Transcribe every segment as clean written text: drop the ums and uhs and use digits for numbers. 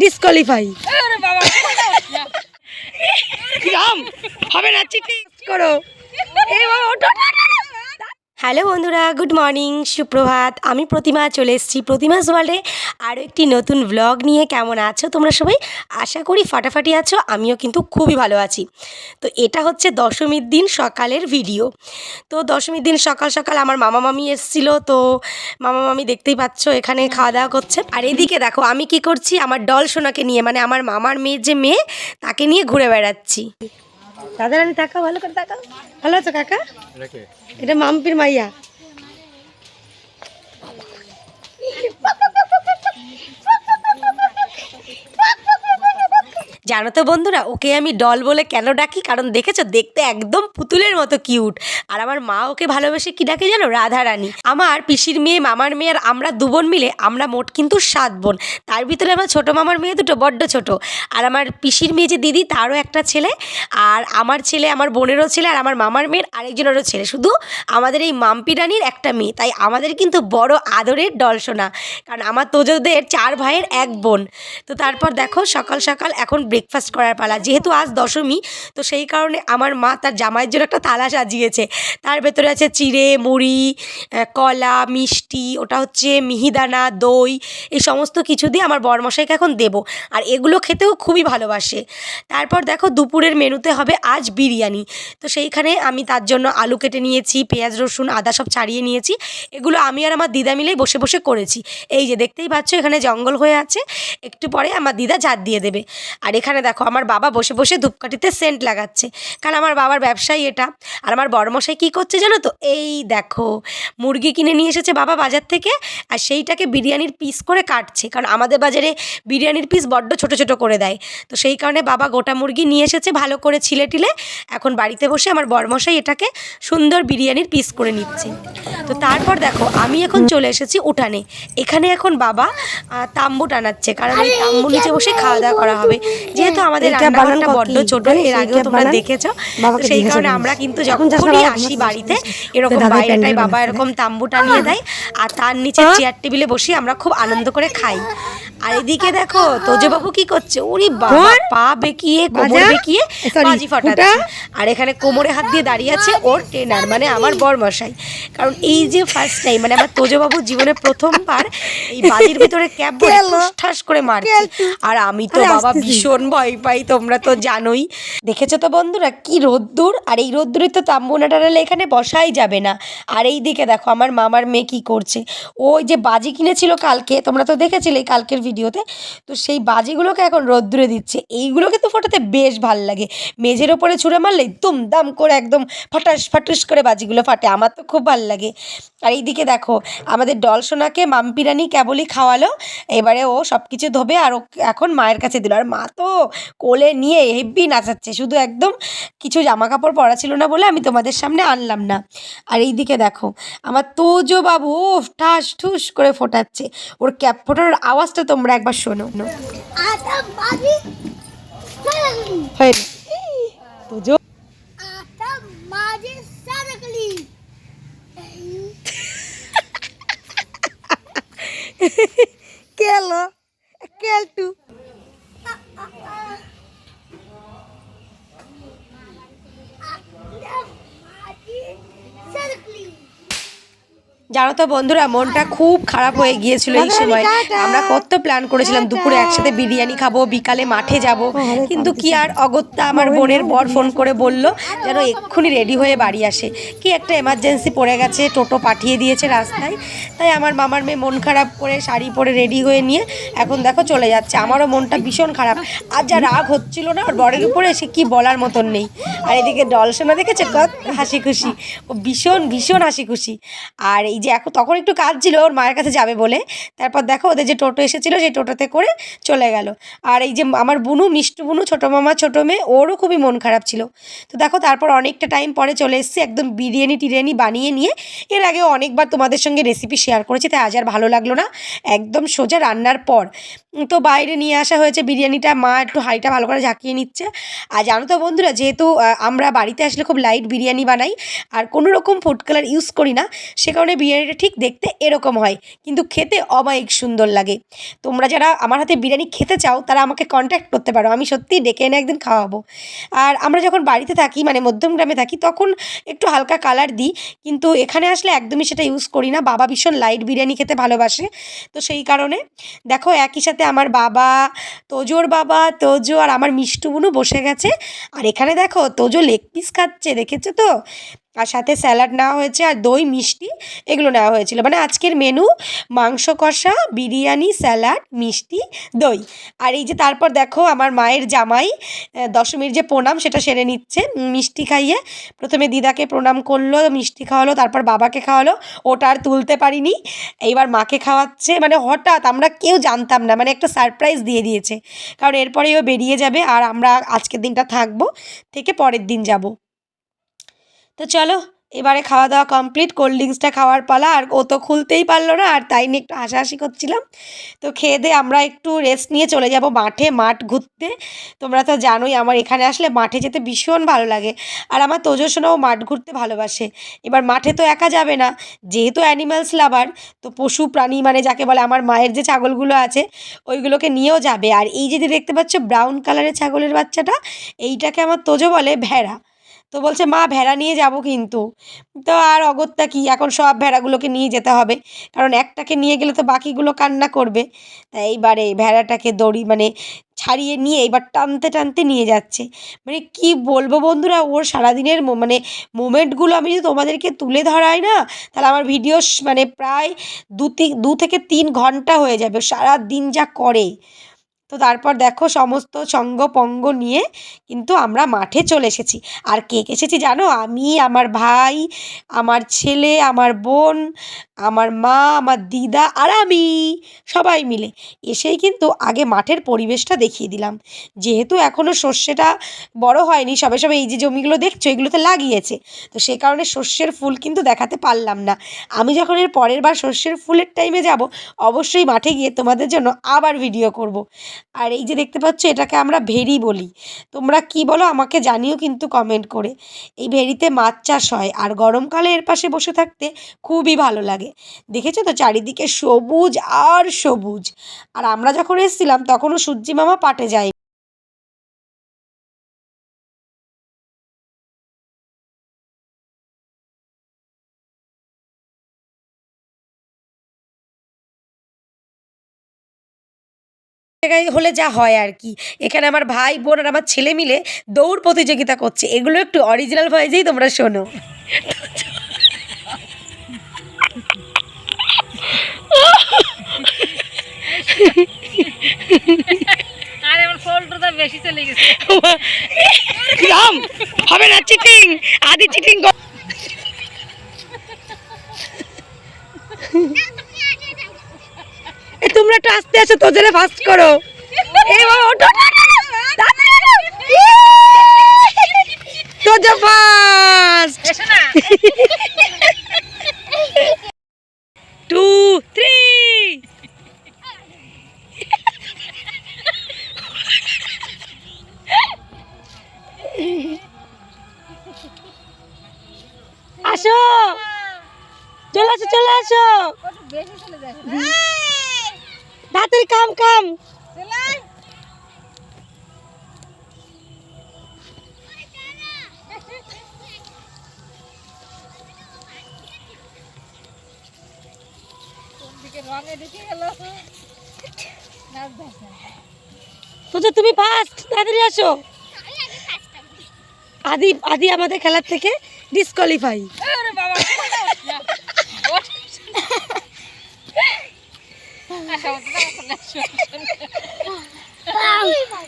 Disqualify. হবে না, চিঠি করো। হ্যালো বন্ধুরা, গুড মর্নিং, সুপ্রভাত। আমি প্রতিমা চলে এসেছি প্রতিমাস ওয়ার্ল্ডে আরও একটি নতুন ব্লগ নিয়ে। কেমন আছো তোমরা সবাই? আশা করি ফাটাফাটি আছো। আমিও কিন্তু খুবই ভালো আছি। তো এটা হচ্ছে দশমীর দিন সকালের ভিডিও। তো দশমীর দিন সকাল সকাল আমার মামা মামি এসেছিল। তো মামা মামি দেখতেই পাচ্ছ এখানে খাওয়া দাওয়া করছে। আর এদিকে দেখো আমি কি করছি, আমার ডল সোনাকে নিয়ে, মানে আমার মামার মেয়ের যে মেয়ে তাকে নিয়ে ঘুরে বেড়াচ্ছি। দাদা রানী তাকাও, ভালো করে তাকাও। ভালো আছো কাকা? এটা মাম্পির মাইয়া। জানো তো বন্ধুরা, ওকে আমি ডল বলে কেন ডাকি? কারণ দেখেছো, দেখতে একদম পুতুলের মতো কিউট। আর আমার মা ওকে ভালোবেসে কি ডাকে জানো? রাধা রানী। আমার পিসির মেয়ে, মামার মেয়ে আর আমরা দু বোন মিলে আমরা মোট কিন্তু 7 বোন। তার ভিতরে আমার ছোটো মামার মেয়ে দুটো বড্ড ছোট। আর আমার পিসির মেয়ে যে দিদি, তারও একটা ছেলে। আর আমার ছেলে, আমার বোনেরও ছেলে, আর আমার মামার মেয়ের আরেকজনেরও ছেলে। শুধু আমাদের এই মাম্পি রানীর একটা মেয়ে। তাই আমাদের কিন্তু বড় আদরের ডল সোনা। কারণ আমার তোজোদের 4 ভাইয়ের 1 বোন। তো তারপর দেখো সকাল সকাল এখন ব্রেকফাস্ট করার পালা। যেহেতু আজ দশমী, তো সেই কারণে আমার মা তার জামাইয়ের জন্য একটা থালা সাজিয়েছে। তার ভেতরে আছে চিড়ে, মুড়ি, কলা, মিষ্টি, ওটা হচ্ছে মিহিদানা, দই, এই সমস্ত কিছু দিয়ে আমার বরমশাইকে এখন দেবো। আর এগুলো খেতেও খুবই ভালোবাসে। তারপর দেখো দুপুরের মেনুতে হবে আজ বিরিয়ানি। তো সেইখানে আমি তার জন্য আলু কেটে নিয়েছি, পেঁয়াজ রসুন আদা সব ছাড়িয়ে নিয়েছি। এগুলো আমি আর আমার দিদা মিলেই বসে বসে করেছি। এই যে দেখতেই পাচ্ছ এখানে জঙ্গল হয়ে আছে, একটু পরে আমার দিদা ঝাড় দিয়ে দেবে। আর এখানে দেখো আমার বাবা বসে বসে ধূপকাঠিতে সেন্ট লাগাচ্ছে, কারণ আমার বাবার ব্যবসাই এটা। আর আমার বড়মশাই কী করছে জানো তো? এই দেখো মুরগি কিনে নিয়ে এসেছে বাবা বাজার থেকে, আর সেইটাকে বিরিয়ানির পিস করে কাটছে। কারণ আমাদের বাজারে বিরিয়ানির পিস বড্ড ছোটো ছোটো করে দেয়। তো সেই কারণে বাবা গোটা মুরগি নিয়ে এসেছে, ভালো করে ছিলে টিলে এখন বাড়িতে বসে আমার বড়মশাই এটাকে সুন্দর বিরিয়ানির পিস করে নিচ্ছে। তো তারপর দেখো আমি এখন চলে এসেছি উঠানে। এখানে এখন বাবা তাম্বু টানাচ্ছে, কারণ এই তাম্বু নিচে বসে খাওয়া দাওয়া করা হবে। যেহেতু আমাদের রান্নাঘরটা বড্ড ছোট, এর আগেও তোমরা দেখেছো, সেই কারণে আমরা কিন্তু যখনই আসি বাড়িতে এরকম বাইরেটাই বাবা এরকম তাম্বু টানিয়ে দেয়, আর তার নিচে চেয়ার টেবিলে বসে আমরা খুব আনন্দ করে খাই। আর এদিকে দেখো তোজবাবু কি করছে, ওরে বাবা পা বেঁকিয়ে কোমর বেঁকিয়ে বাজি ফাটাচ্ছে। আর এখানে কোমরে হাত দিয়ে দাঁড়িয়ে আছে ওর ট্রেনার, মানে আমার বরমশাই। কারণ এই যে ফার্স্ট টাইম, মানে আমার তোজবাবু জীবনে প্রথমবার এই বাজির ভিতরে ক্যাপ বলে ঠাস করে মারছে। আর আমি তো বাবা ভীষণ ভয় পাই, তোমরা তো জানোই। দেখেছো তো বন্ধুরা কি রোদ্দুর, আর এই রোদ্দুরে তো তাম্বু না টানালে এখানে বসাই যাবে না। আর এই দিকে দেখো আমার মামার মেয়ে কি করছে, ওই যে বাজি কিনেছিল কালকে, তোমরা তো দেখেছিলে কালকের ভিডিওতে, তো সেই বাজিগুলোকে এখন রোদ্দুরে দিচ্ছে। এইগুলোকে তো ফোটাতে বেশ ভাল লাগে, মেঝের ওপরে ছুঁড়ে মারলেই তুম দাম করে একদম ফাটাস ফাটুস করে বাজিগুলো ফাটে, আমার তো খুব ভাল লাগে। আর এইদিকে দেখো আমাদের ডল সোনাকে মাম্পি রানী কেবলই খাওয়ালো, এবারে ও সব কিছু ধোবে আর ও এখন মায়ের কাছে দিল। আর মা তো কোলে নিয়ে হেব্বি নাচাচ্ছে, শুধু একদম কিছু জামা কাপড় পরা ছিল না বলে আমি তোমাদের সামনে আনলাম না। আর এইদিকে দেখো আমার তোজো বাবু ও ঠাস ঠুস করে ফোটাচ্ছে, ওর ক্যাপ ফোটানোর আওয়াজটা তোমরা একবার শোনো। তোজো কেলো কেলটু জানো তো বন্ধুরা, মনটা খুব খারাপ হয়ে গিয়েছিল এই সময়। আমরা কত প্ল্যান করেছিলাম দুপুরে একসাথে বিরিয়ানি খাবো, বিকালে মাঠে যাব, কিন্তু কি আর অগত্যা আমার বোনের বর ফোন করে বলল যেন এক্ষুনি রেডি হয়ে বাড়ি আসে। কি একটা এমার্জেন্সি পড়ে গেছে, টোটো পাঠিয়ে দিয়েছে রাস্তায়। তাই আমার মামার মেয়ে মন খারাপ করে শাড়ি পরে রেডি হয়ে নিয়ে এখন দেখো চলে যাচ্ছে। আমারও মনটা ভীষণ খারাপ, আর যা রাগ হচ্ছিল না ওর বরের উপরে, সে কি বলার মতন নেই। আর এদিকে ডল সোনা দেখেছে কত হাসি খুশি, ও ভীষণ ভীষণ হাসি খুশি। আর এই যে এখন তখন একটু কাজ ছিল ওর মায়ের কাছে যাবে বলে, তারপর দেখো ওদের যে টোটো এসেছিলো সেই টোটোতে করে চলে গেল। আর এই যে আমার বুনু, মিষ্টু বুনু, ছোটো মামা ছোটো মেয়ে, ওরও খুবই মন খারাপ ছিল। তো দেখো তারপর অনেকটা টাইম পরে চলে এসেছি একদম বিরিয়ানি টিরিয়ানি বানিয়ে নিয়ে। এর আগেও অনেকবার তোমাদের সঙ্গে রেসিপি শেয়ার করেছি, তাই আজ আর ভালো লাগলো না, একদম সোজা রান্নার পর তো বাইরে নিয়ে আসা হয়েছে বিরিয়ানিটা। মা একটু হাঁড়িটা ভালো করে ঝাঁকিয়ে নিচ্ছে। আর জানো তো বন্ধুরা, যেহেতু আমরা বাড়িতে আসলে খুব লাইট বিরিয়ানি বানাই আর কোনো রকম ফুড কালার ইউজ করি না, সে কারণে বিরিয়ানিটা ঠিক দেখতে এরকম হয়, কিন্তু খেতে অমায়িক সুন্দর লাগে। তোমরা যারা আমার হাতে বিরিয়ানি খেতে চাও তারা আমাকে কন্ট্যাক্ট করতে পারো, আমি সত্যিই ডেকে এনে একদিন খাওয়াবো। আর আমরা যখন বাড়িতে থাকি মানে মধ্যমগ্রামে থাকি তখন একটু হালকা কালার দিই, কিন্তু এখানে আসলে একদমই সেটা ইউজ করি না। বাবা ভীষণ লাইট বিরিয়ানি খেতে ভালোবাসে, তো সেই কারণে দেখো একই সাথে আমার বাবা, তোজোর বাবা, তোজো আর আমার মিষ্টু বুনু বসে গেছে। আর এখানে দেখো তোজো লেগ পিস খাচ্ছে, দেখেছো তো? আর সাথে স্যালাড নেওয়া হয়েছে আর দই মিষ্টি এগুলো নেওয়া হয়েছিল। মানে আজকের মেনু মাংস কষা, বিরিয়ানি, স্যালাড, মিষ্টি, দই। আর এই যে তারপর দেখো আমার মায়ের জামাই দশমীর যে প্রণাম সেটা সেরে নিচ্ছে মিষ্টি খাইয়ে। প্রথমে দিদাকে প্রণাম করলো, মিষ্টি খাওয়ালো, তারপর বাবাকে খাওয়ালো, ওটা আর তুলতে পারিনি। এইবার মাকে খাওয়াচ্ছে, মানে হঠাৎ আমরা কেউ জানতাম না, মানে একটা সারপ্রাইজ দিয়ে দিয়েছে। কারণ এরপরেই ও বেরিয়ে যাবে আর আমরা আজকের দিনটা থাকবো, থেকে পরের দিন যাব। তো চলো এবারে খাওয়া দাওয়া কমপ্লিট, কোল্ড ড্রিঙ্কসটা খাওয়ার পালা। আর ও তো খুলতেই পারলো না, আর তাই নিয়ে একটু হাসাহাসি করছিলাম। তো খেয়ে দিয়ে আমরা একটু রেস্ট নিয়ে চলে যাব মাঠে, মাঠ ঘুরতে। তোমরা তো জানোই আমার এখানে আসলে মাঠে যেতে ভীষণ ভালো লাগে। আর আমার তোজো সোনাও মাঠ ঘুরতে ভালোবাসে। এবার মাঠে তো একা যাবে না, যেহেতু অ্যানিমালস লাভার, তো পশু প্রাণী মানে যাকে বলে আমার মায়ের যে ছাগলগুলো আছে ওইগুলোকে নিয়েও যাবে। আর এই যে দেখতে পাচ্ছ ব্রাউন কালারের ছাগলের বাচ্চাটা, এইটাকে আমার তোজো বলে ভেড়া। তো বলছে মা ভেড়া নিয়ে যাব কিন্তু। তো আর অগত্যা কি, এখন সব ভেড়াগুলোকে নিয়ে যেতে হবে, কারণ একটাকে নিয়ে গেলে তো বাকিগুলো কান্না করবে। তাই এইবারে ভেড়াটাকে দড়ি মানে ছাড়িয়ে নিয়ে এবার টানতে টানতে নিয়ে যাচ্ছে। মানে কি বলবো বন্ধুরা, ওর সারাদিনের মানে মোমেন্টগুলো আমি যদি তোমাদেরকে তুলে ধরাই না, তাহলে আমার ভিডিও মানে প্রায় 2 থেকে 3 ঘন্টা হয়ে যাবে, সারা দিন যা করে। তো তারপর দেখো সমস্ত সঙ্গ পঙ্গ নিয়ে কিন্তু আমরা মাঠে চলে এসেছি। আর কে কে এসেছি জানো? আমি, আমার ভাই, আমার ছেলে, আমার বোন, আমার মা, আমার দিদা আর আমি, সবাই মিলে এসেই কিন্তু আগে মাঠের পরিবেশটা দেখিয়ে দিলাম। যেহেতু এখনও সর্ষেটা বড় হয়নি, সবে সবে এই যে জমিগুলো দেখছো এগুলোতে লাগিয়েছে, তো সে কারণে সর্ষের ফুল কিন্তু দেখাতে পারলাম না। আমি যখন এর পরের বার সর্ষের ফুলের টাইমে যাব, অবশ্যই মাঠে গিয়ে তোমাদের জন্য আবার ভিডিও করব। আর এই যে দেখতে পাচ্ছ এটাকে আমরা ভেরি বলি, তোমরা কি বলো আমাকে জানিও কিন্তু কমেন্ট করে। এই ভেরিতে মাছ চাষ হয় আর গরমকালে এর পাশে বসে থাকতে খুবই ভালো লাগে। দেখেছো তো চারিদিকে সবুজ আর সবুজ। আর আমরা যখন এসেছিলাম তখনও সূর্যি মামা পাটে যায়। জায়গায় হলে যা হয় আর কি, এখানে আমার ভাই বোন আর আমার ছেলে মিলে দৌড় প্রতিযোগিতা করছে। এগুলো একটু অরিজিনাল ভয়েসেই তোমরা শোনো। আরে আমার ফোল্ডটা বেশি চলে গেছে। রাম হবে না, চিটিং, আদি চিটিং। তোমরা একটু আস্তে আছো, তোদের ফাস্ট করো। তোজো ফাস্ট। এসো না। 2, 3। আসো, চলে আসো, চলে আসো, কত বেশি চলে যায়। তাড়াতাড়ি কাম কাম। চলে কোন দিকে রঙে ঢুকে গেল। নাচ দেখ না। তোজো তুমি ফার্স্ট, তাড়াতাড়ি আসো। আদি আদি আমাদের খেলার থেকে ডিসকোয়ালিফাই। আরে বাবা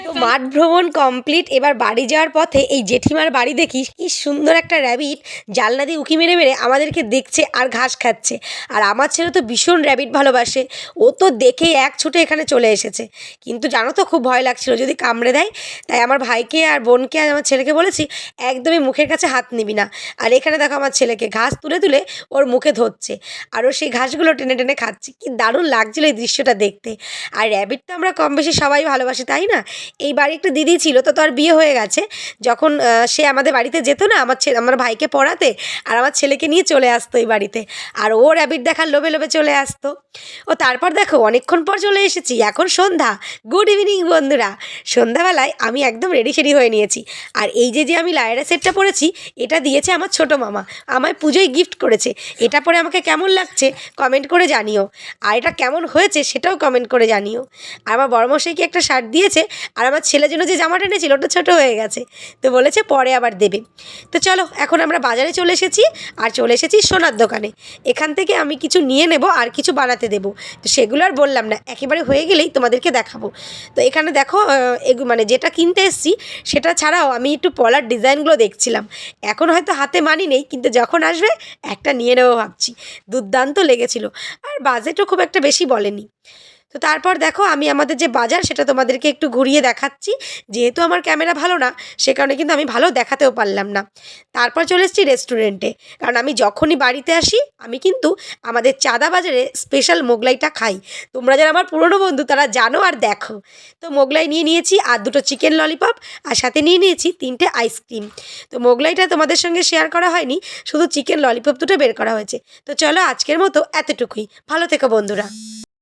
তো মাঠ ভ্রমণ কমপ্লিট। এবার বাড়ি যাওয়ার পথে এই জেঠিমার বাড়ি দেখি কি সুন্দর একটা র্যাবিট জানলা দিয়ে উঁকি মেরে মেরে আমাদেরকে দেখছে আর ঘাস খাচ্ছে। আর আমার ছেলে তো ভীষণ র্যাবিট ভালোবাসে, ও তো দেখেই এক ছুটে এখানে চলে এসেছে। কিন্তু জানো তো খুব ভয় লাগছিল যদি কামড়ে দেয়, তাই আমার ভাইকে আর বোনকে আর আমার ছেলেকে বলেছি একদমই মুখের কাছে হাত নিবি না। আর এখানে দেখো আমার ছেলেকে ঘাস তুলে তুলে ওর মুখে ধরছে, আর ও সেই ঘাসগুলো টেনে টেনে খাচ্ছে। কি দারুণ লাগছিল এই দৃশ্যটা দেখতে। আর র্যাবিট তো আমরা কম বেশি সবাই ভালোবাসি, ভালোবাসি, তাই না? এই বাড়ি একটা দিদি ছিল, তো তার বিয়ে হয়ে গেছে। যখন সে আমাদের বাড়িতে যেত না আমার ভাইকে পড়াতে, আর আমার ছেলেকে নিয়ে চলে আসতো এই বাড়িতে, আর ও র্যাবিট দেখার লোভে লোভে চলে আসতো। ও তারপর দেখো অনেকক্ষণ পর চলে এসেছি, এখন সন্ধ্যা। গুড ইভিনিং বন্ধুরা। সন্ধ্যাবেলায় আমি একদম রেডি সেডি হয়ে নিয়েছি, আর এই যে আমি লায়রা সেটটা পরেছি, এটা দিয়েছে আমার ছোটো মামা, আমায় পুজোয় গিফট করেছে। এটা পরে আমাকে কেমন লাগছে কমেন্ট করে জানিও, আর এটা কেমন হয়েছে সেটাও কমেন্ট করে জানিও। আর আমার বড়মশাইকে একটা শার্ট দিয়েছে, আর আমার ছেলের জন্য যে জামাটা এনেছিল ওটা ছোটো হয়ে গেছে, তো বলেছে পরে আবার দেবে। তো চলো এখন আমরা বাজারে চলে এসেছি, আর চলে এসেছি সোনার দোকানে। এখান থেকে আমি কিছু নিয়ে নেব আর কিছু বানাতে দেবো, তো সেগুলো আর বললাম না, একেবারে হয়ে গেলেই তোমাদেরকে দেখাবো। তো এখানে দেখো মানে যেটা কিনতে এসেছি সেটা ছাড়াও আমি একটু পলার ডিজাইনগুলো দেখছিলাম। এখন হয়তো হাতে মানি নেই, কিন্তু যখন আসবে একটা নিয়ে নেবো ভাবছি। দুর্দান্ত লেগেছিল, আর বাজেটও খুব একটা বেশি বলেনি। তো তারপর দেখো আমি আমাদের যে বাজার সেটা তোমাদেরকে একটু ঘুরিয়ে দেখাচ্ছি। যেহেতু আমার ক্যামেরা ভালো না, সে কারণে কিন্তু আমি ভালো দেখাতেও পারলাম না। তারপর চলে এসেছি রেস্টুরেন্টে, কারণ আমি যখনই বাড়িতে আসি আমি কিন্তু আমাদের চাঁদা বাজারে স্পেশাল মোগলাইটা খাই। তোমরা যারা আমার পুরনো বন্ধু তারা জানো আর দেখো। তো মোগলাই নিয়ে নিয়েছি, আর দুটো চিকেন ললিপপ, আর সাথে নিয়ে নিয়েছি 3টে আইসক্রিম। তো মোগলাইটা তোমাদের সঙ্গে শেয়ার করা হয়নি, শুধু চিকেন ললিপপ দুটো বের করা হয়েছে। তো চলো আজকের মতো এতটুকুই। ভালো থেকো বন্ধুরা।